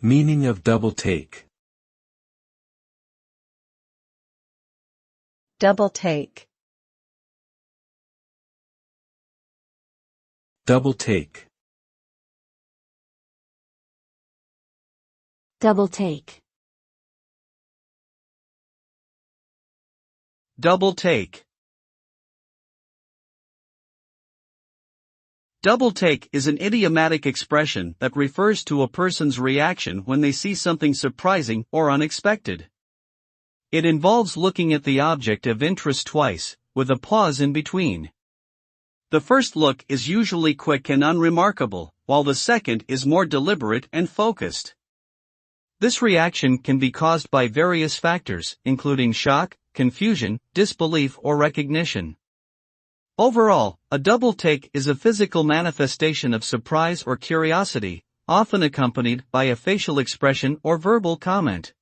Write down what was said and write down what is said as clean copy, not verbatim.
Meaning of double take. Double take. Double take. Double take. Double take. Double take is an idiomatic expression that refers to a person's reaction when they see something surprising or unexpected. It involves looking at the object of interest twice, with a pause in between. The first look is usually quick and unremarkable, while the second is more deliberate and focused. This reaction can be caused by various factors, including shock, confusion, disbelief, or recognition. Overall, a double take is a physical manifestation of surprise or curiosity, often accompanied by a facial expression or verbal comment.